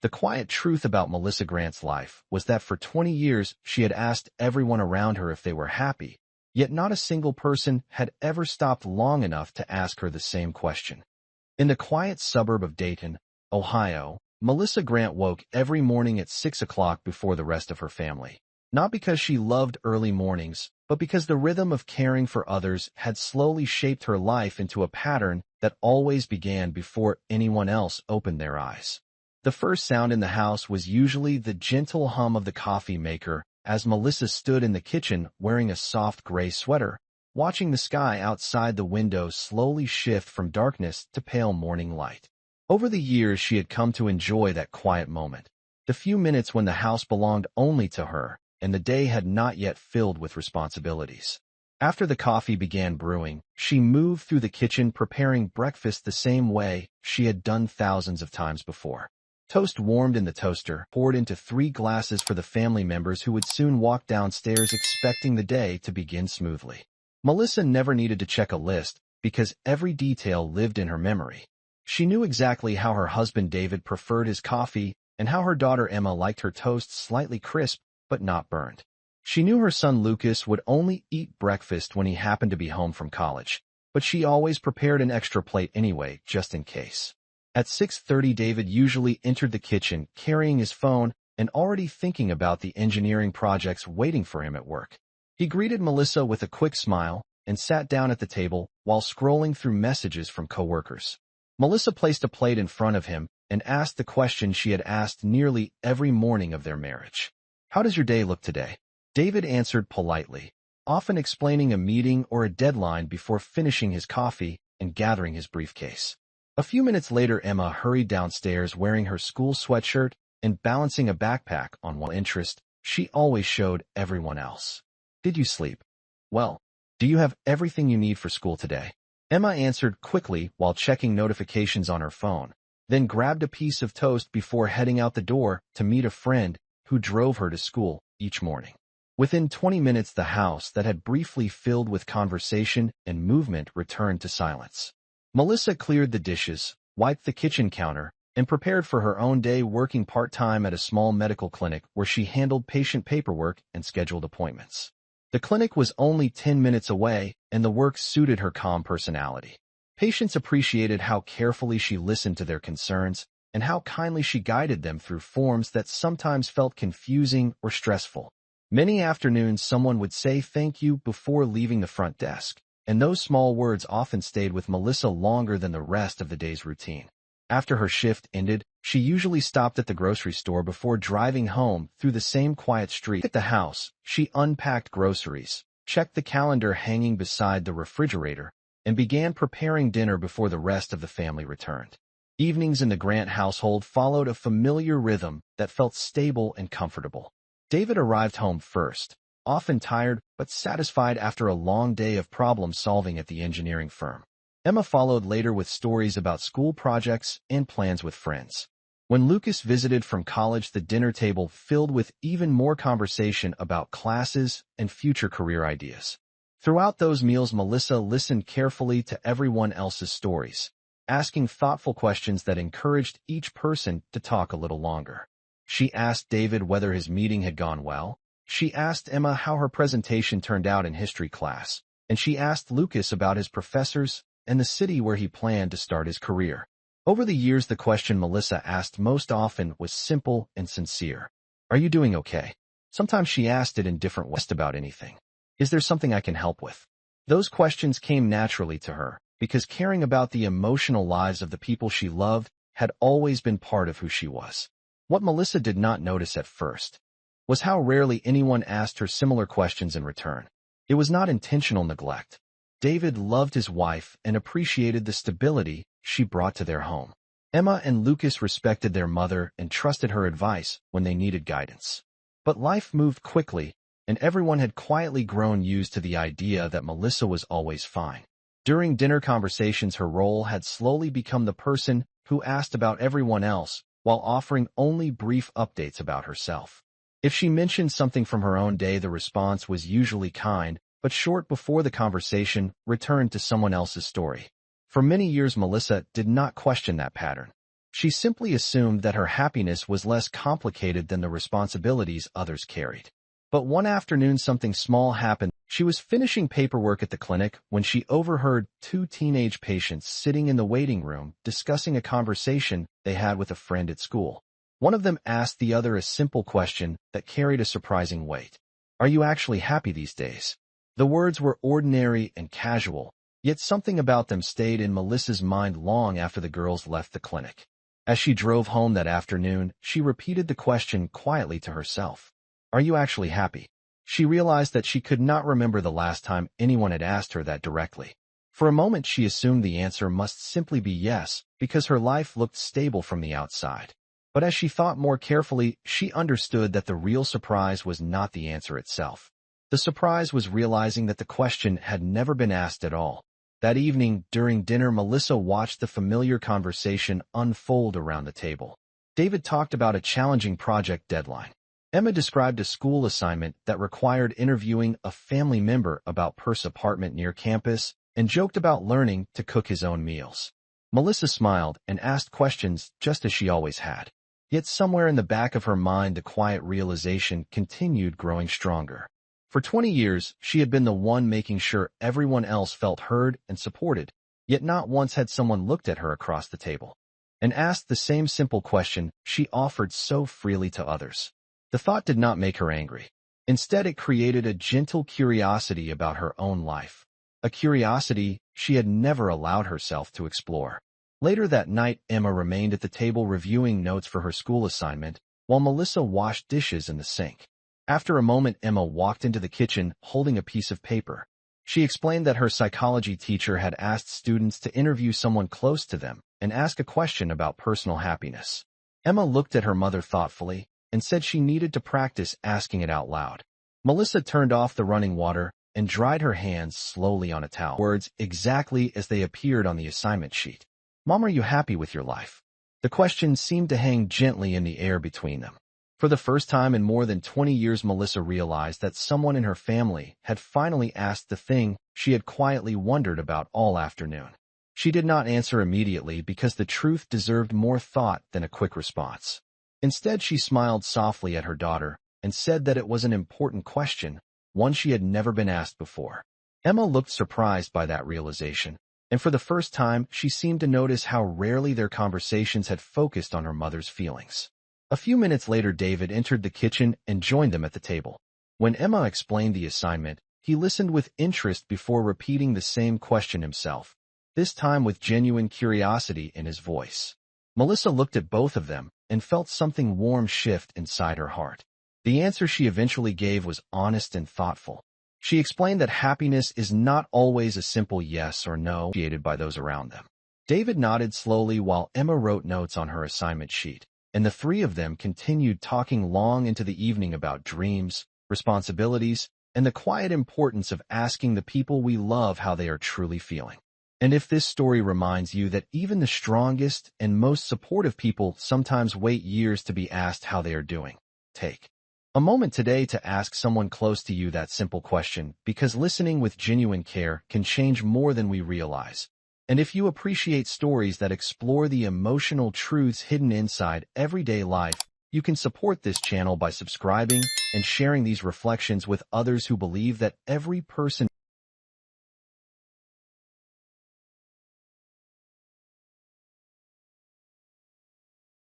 The quiet truth about Melissa Grant's life was that for 20 years she had asked everyone around her if they were happy, yet not a single person had ever stopped long enough to ask her the same question. In the quiet suburb of Dayton, Ohio, Melissa Grant woke every morning at 6 o'clock before the rest of her family. Not because she loved early mornings, but because the rhythm of caring for others had slowly shaped her life into a pattern that always began before anyone else opened their eyes. The first sound in the house was usually the gentle hum of the coffee maker as Melissa stood in the kitchen wearing a soft gray sweater, watching the sky outside the window slowly shift from darkness to pale morning light. Over the years, she had come to enjoy that quiet moment, the few minutes when the house belonged only to her, and the day had not yet filled with responsibilities. After the coffee began brewing, she moved through the kitchen preparing breakfast the same way she had done thousands of times before. Toast warmed in the toaster, poured into 3 glasses for the family members who would soon walk downstairs expecting the day to begin smoothly. Melissa never needed to check a list because every detail lived in her memory. She knew exactly how her husband David preferred his coffee and how her daughter Emma liked her toast slightly crisp but not burned. She knew her son Lucas would only eat breakfast when he happened to be home from college, but she always prepared an extra plate anyway, just in case. At 6:30, David usually entered the kitchen carrying his phone and already thinking about the engineering projects waiting for him at work. He greeted Melissa with a quick smile and sat down at the table while scrolling through messages from coworkers. Melissa placed a plate in front of him and asked the question she had asked nearly every morning of their marriage. "How does your day look today?" David answered politely, often explaining a meeting or a deadline before finishing his coffee and gathering his briefcase. A few minutes later, Emma hurried downstairs wearing her school sweatshirt and balancing a backpack on one interest she always showed everyone else. "Did you sleep well? Do you have everything you need for school today?" Emma answered quickly while checking notifications on her phone, then grabbed a piece of toast before heading out the door to meet a friend who drove her to school each morning. Within 20 minutes, the house that had briefly filled with conversation and movement returned to silence. Melissa cleared the dishes, wiped the kitchen counter, and prepared for her own day, working part-time at a small medical clinic where she handled patient paperwork and scheduled appointments. The clinic was only 10 minutes away, and the work suited her calm personality. Patients appreciated how carefully she listened to their concerns and how kindly she guided them through forms that sometimes felt confusing or stressful. Many afternoons, someone would say thank you before leaving the front desk, and those small words often stayed with Melissa longer than the rest of the day's routine. After her shift ended, she usually stopped at the grocery store before driving home through the same quiet street. At the house, she unpacked groceries, checked the calendar hanging beside the refrigerator, and began preparing dinner before the rest of the family returned. Evenings in the Grant household followed a familiar rhythm that felt stable and comfortable. David arrived home first, often tired but satisfied after a long day of problem-solving at the engineering firm. Emma followed later with stories about school projects and plans with friends. When Lucas visited from college, the dinner table filled with even more conversation about classes and future career ideas. Throughout those meals, Melissa listened carefully to everyone else's stories, asking thoughtful questions that encouraged each person to talk a little longer. She asked David whether his meeting had gone well. She asked Emma how her presentation turned out in history class, and she asked Lucas about his professors and the city where he planned to start his career. Over the years, the question Melissa asked most often was simple and sincere. "Are you doing okay?" Sometimes she asked it in different ways. About anything. "Is there something I can help with?" Those questions came naturally to her because caring about the emotional lives of the people she loved had always been part of who she was. What Melissa did not notice at first was how rarely anyone asked her similar questions in return. It was not intentional neglect. David loved his wife and appreciated the stability she brought to their home. Emma and Lucas respected their mother and trusted her advice when they needed guidance. But life moved quickly, and everyone had quietly grown used to the idea that Melissa was always fine. During dinner conversations, her role had slowly become the person who asked about everyone else while offering only brief updates about herself. If she mentioned something from her own day, the response was usually kind, but short before the conversation returned to someone else's story. For many years, Melissa did not question that pattern. She simply assumed that her happiness was less complicated than the responsibilities others carried. But one afternoon something small happened. She was finishing paperwork at the clinic when she overheard two teenage patients sitting in the waiting room discussing a conversation they had with a friend at school. One of them asked the other a simple question that carried a surprising weight. "Are you actually happy these days?" The words were ordinary and casual, yet something about them stayed in Melissa's mind long after the girls left the clinic. As she drove home that afternoon, she repeated the question quietly to herself. "Are you actually happy?" She realized that she could not remember the last time anyone had asked her that directly. For a moment she assumed the answer must simply be yes, because her life looked stable from the outside. But as she thought more carefully, she understood that the real surprise was not the answer itself. The surprise was realizing that the question had never been asked at all. That evening, during dinner, Melissa watched the familiar conversation unfold around the table. David talked about a challenging project deadline. Emma described a school assignment that required interviewing a family member about Perth's apartment near campus and joked about learning to cook his own meals. Melissa smiled and asked questions just as she always had. Yet somewhere in the back of her mind the quiet realization continued growing stronger. For 20 years, she had been the one making sure everyone else felt heard and supported, yet not once had someone looked at her across the table and asked the same simple question she offered so freely to others. The thought did not make her angry. Instead, it created a gentle curiosity about her own life, a curiosity she had never allowed herself to explore. Later that night, Emma remained at the table reviewing notes for her school assignment, while Melissa washed dishes in the sink. After a moment, Emma walked into the kitchen holding a piece of paper. She explained that her psychology teacher had asked students to interview someone close to them and ask a question about personal happiness. Emma looked at her mother thoughtfully and said she needed to practice asking it out loud. Melissa turned off the running water and dried her hands slowly on a towel. Words exactly as they appeared on the assignment sheet. "Mom, are you happy with your life?" The question seemed to hang gently in the air between them. For the first time in more than 20 years, Melissa realized that someone in her family had finally asked the thing she had quietly wondered about all afternoon. She did not answer immediately because the truth deserved more thought than a quick response. Instead, she smiled softly at her daughter and said that it was an important question, one she had never been asked before. Emma looked surprised by that realization, and for the first time, she seemed to notice how rarely their conversations had focused on her mother's feelings. A few minutes later, David entered the kitchen and joined them at the table. When Emma explained the assignment, he listened with interest before repeating the same question himself, this time with genuine curiosity in his voice. Melissa looked at both of them and felt something warm shift inside her heart. The answer she eventually gave was honest and thoughtful. She explained that happiness is not always a simple yes or no, appreciated by those around them. David nodded slowly while Emma wrote notes on her assignment sheet, and the three of them continued talking long into the evening about dreams, responsibilities, and the quiet importance of asking the people we love how they are truly feeling. And if this story reminds you that even the strongest and most supportive people sometimes wait years to be asked how they are doing, take a moment today to ask someone close to you that simple question, because listening with genuine care can change more than we realize. And if you appreciate stories that explore the emotional truths hidden inside everyday life, you can support this channel by subscribing and sharing these reflections with others who believe that every person